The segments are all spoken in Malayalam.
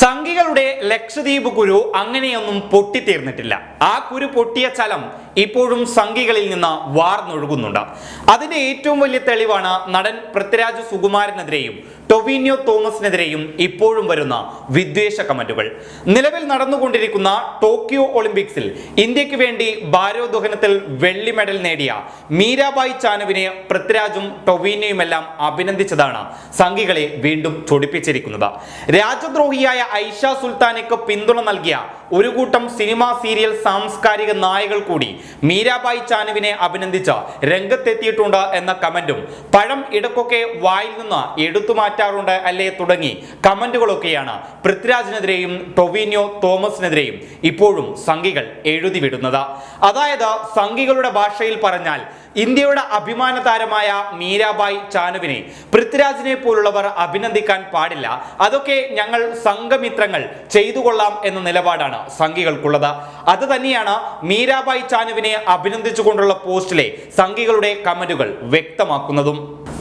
സംഘികളുടെ ലക്ഷദ്വീപ് കുരു അങ്ങനെയൊന്നും പൊട്ടിത്തീർന്നിട്ടില്ല. ആ കുരു പൊട്ടിയ ചലം ഇപ്പോഴും സംഘികളിൽ നിന്ന് വാർന്നൊഴുകുന്നുണ്ട്. അതിന്റെ ഏറ്റവും വലിയ തെളിവാണ് നടൻ പൃഥ്വിരാജ് സുകുമാരനെതിരെയും ടൊവിനോ തോമസിനെതിരെയും ഇപ്പോഴും വരുന്ന വിദ്വേഷ കമന്റുകൾ. നിലവിൽ നടന്നുകൊണ്ടിരിക്കുന്ന ടോക്കിയോ ഒളിമ്പിക്സിൽ ഇന്ത്യക്ക് വേണ്ടി ഭാരോദ്വഹനത്തിൽ വെള്ളി മെഡൽ നേടിയ മീരാബായി ചാനുവിനെ പൃഥ്വിരാജും ടൊവിനോയുമെല്ലാം അഭിനന്ദിച്ചതാണ് സംഘികളെ വീണ്ടും ചൊടിപ്പിച്ചിരിക്കുന്നത്. രാജ്യദ്രോഹിയായ ഐഷ സുൽത്താനയ്ക്ക് പിന്തുണ നൽകിയ ഒരു കൂട്ടം സിനിമ സീരിയൽ സാംസ്കാരിക നായകൾ കൂടി മീരാബായി ചാനുവിനെ അഭിനന്ദിച്ച് രംഗത്തെത്തിയിട്ടുണ്ട് എന്ന കമന്റും പഴം ഇടക്കൊക്കെ വായിൽ നിന്ന് എടുത്തു മാറ്റാറുണ്ട് അല്ലേ തുടങ്ങി കമന്റുകളൊക്കെയാണ് പൃഥ്വിരാജിനെതിരെയും ടൊവിനോ തോമസിനെതിരെയും ഇപ്പോഴും സംഘികൾ എഴുതി വിടുന്നത്. അതായത് സംഘികളുടെ ഭാഷയിൽ പറഞ്ഞാൽ ഇന്ത്യയുടെ അഭിമാന താരമായ മീരാബായി ചാനുവിനെ പൃഥ്വിരാജിനെ പോലുള്ളവർ അഭിനന്ദിക്കാൻ പാടില്ല, അതൊക്കെ ഞങ്ങൾ സംഘമിത്രങ്ങൾ ചെയ്തു കൊള്ളാം എന്ന നിലപാടാണ് സംഘികൾക്കുള്ളത്. അത് തന്നെയാണ് മീരാബായി ചാനുവിനെ അഭിനന്ദിച്ചുകൊണ്ടുള്ള പോസ്റ്റിലെ സംഘികളുടെ കമന്റുകൾ വ്യക്തമാക്കുന്നതും.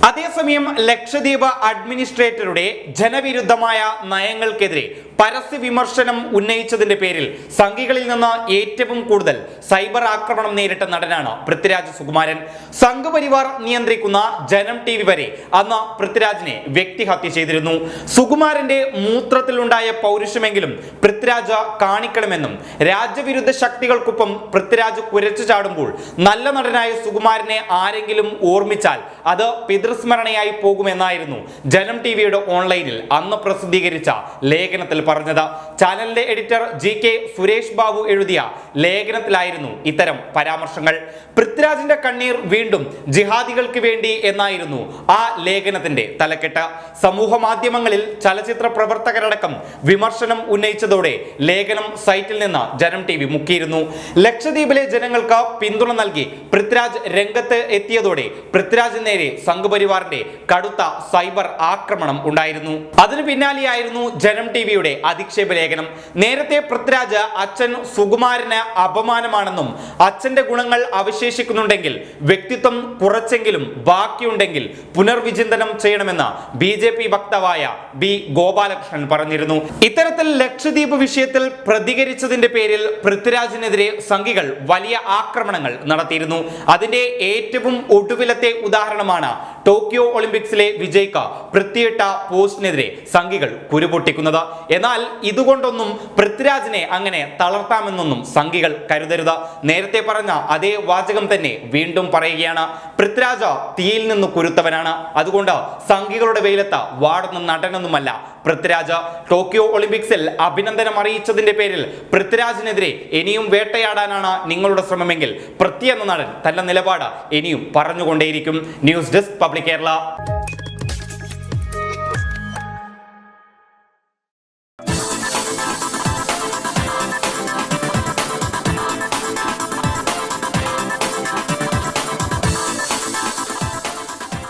അതേസമയം ലക്ഷദ്വീപ് അഡ്മിനിസ്ട്രേറ്ററുടെ ജനവിരുദ്ധമായ നയങ്ങൾക്കെതിരെ പരസ്യ വിമർശനം ഉന്നയിച്ചതിന്റെ പേരിൽ സംഘികളിൽ നിന്ന് ഏറ്റവും കൂടുതൽ സൈബർ ആക്രമണം നേരിട്ട നടനാണ് പൃഥ്വിരാജ് സുകുമാരൻ. സംഘപരിവാർ നിയന്ത്രിക്കുന്ന ജനം TV വരെ അന്ന് പൃഥ്വിരാജിനെ വ്യക്തിഹത്യ ചെയ്തിരുന്നു. സുകുമാരന്റെ മൂത്രത്തിലുണ്ടായ പൗരുഷമെങ്കിലും പൃഥ്വിരാജ് കാണിക്കണമെന്നും രാജ്യവിരുദ്ധ ശക്തികൾക്കൊപ്പം പൃഥ്വിരാജ് കുരച്ചു ചാടുമ്പോൾ നല്ല നടനായ സുകുമാരനെ ആരെങ്കിലും ഓർമ്മിച്ചാൽ അത് പിതൃസ്മരണയായി പോകുമെന്നായിരുന്നു ജനം TVയുടെ ഓൺലൈനിൽ അന്ന് പ്രസിദ്ധീകരിച്ച ലേഖനത്തിൽ പറഞ്ഞത്. ചാനലിന്റെ എഡിറ്റർ GK സുരേഷ് ബാബു എഴുതിയ ലേഖനത്തിലായിരുന്നു ഇത്തരം പരാമർശങ്ങൾ. പൃഥ്വിരാജിന്റെ കണ്ണീർ വീണ്ടും ജിഹാദികൾക്ക് വേണ്ടി എന്നായിരുന്നു ആ ലേഖനത്തിന്റെ തലക്കെട്ട്. സമൂഹ മാധ്യമങ്ങളിൽ ചലച്ചിത്ര പ്രവർത്തകരടക്കം വിമർശനം ഉന്നയിച്ചതോടെ ലേഖനം സൈറ്റിൽ നിന്ന് ജനം TV മുക്കിയിരുന്നു. ലക്ഷദ്വീപിലെ ജനങ്ങൾക്ക് പിന്തുണ നൽകി പൃഥ്വിരാജ് രംഗത്ത് എത്തിയതോടെ പൃഥ്വിരാജിന് നേരെ സംഘപരിവാറിന്റെ കടുത്ത സൈബർ ആക്രമണം ഉണ്ടായിരുന്നു. അതിനു പിന്നാലെയായിരുന്നു ജനം TVയുടെ അധിക്ഷേപ ലേഖനം. നേരത്തെ പൃഥ്വിരാജ് അച്ഛൻ സുകുമാരന് അപമാനമാണെന്നും അച്ഛന്റെ ഗുണങ്ങൾ അവശേഷിക്കുന്നുണ്ടെങ്കിൽ വ്യക്തിത്വം കുറച്ചെങ്കിലും ബാക്കിയുണ്ടെങ്കിൽ പുനർവിചിന്തനം ചെയ്യണമെന്ന് BJP വക്താവായ B ഗോപാലകൃഷ്ണൻ പറഞ്ഞിരുന്നു. ഇത്തരത്തിൽ ലക്ഷദ്വീപ് വിഷയത്തിൽ പ്രതികരിച്ചതിന്റെ പേരിൽ പൃഥ്വിരാജിനെതിരെ സംഘികൾ വലിയ ആക്രമണങ്ങൾ നടത്തിയിരുന്നു. അതിന്റെ ഏറ്റവും ഒടുവിലത്തെ ഉദാഹരണമാണ് ടോക്കിയോ ഒളിമ്പിക്സിലെ വിജയ്ക്ക് പൃഥ്വിയിട്ട പോസ്റ്റിനെതിരെ സംഘികൾ കുരുപൊട്ടിക്കുന്നത്. എന്നാൽ ഇതുകൊണ്ടൊന്നും പൃഥ്വിരാജിനെ അങ്ങനെ തളർത്താമെന്നൊന്നും സംഘികൾ കരുതരുത്. നേരത്തെ പറഞ്ഞ അതേ വാചകം തന്നെ വീണ്ടും പറയുകയാണ്. പൃഥ്വിരാജ് തീയിൽ നിന്ന് കുരുത്തവനാണ്. അതുകൊണ്ട് സംഘികളുടെ വെയിലത്ത് വാടുന്ന നടനൊന്നുമല്ല പൃഥ്വിരാജ്. ടോക്കിയോ ഒളിമ്പിക്സിൽ അഭിനന്ദനം അറിയിച്ചതിന്റെ പേരിൽ പൃഥ്വിരാജിനെതിരെ ഇനിയും വേട്ടയാടാനാണ് നിങ്ങളുടെ ശ്രമമെങ്കിൽ പൃഥ്വി എന്ന നടൻ തന്റെ നിലപാട് ഇനിയും പറഞ്ഞുകൊണ്ടേയിരിക്കും. News desk public Kerala.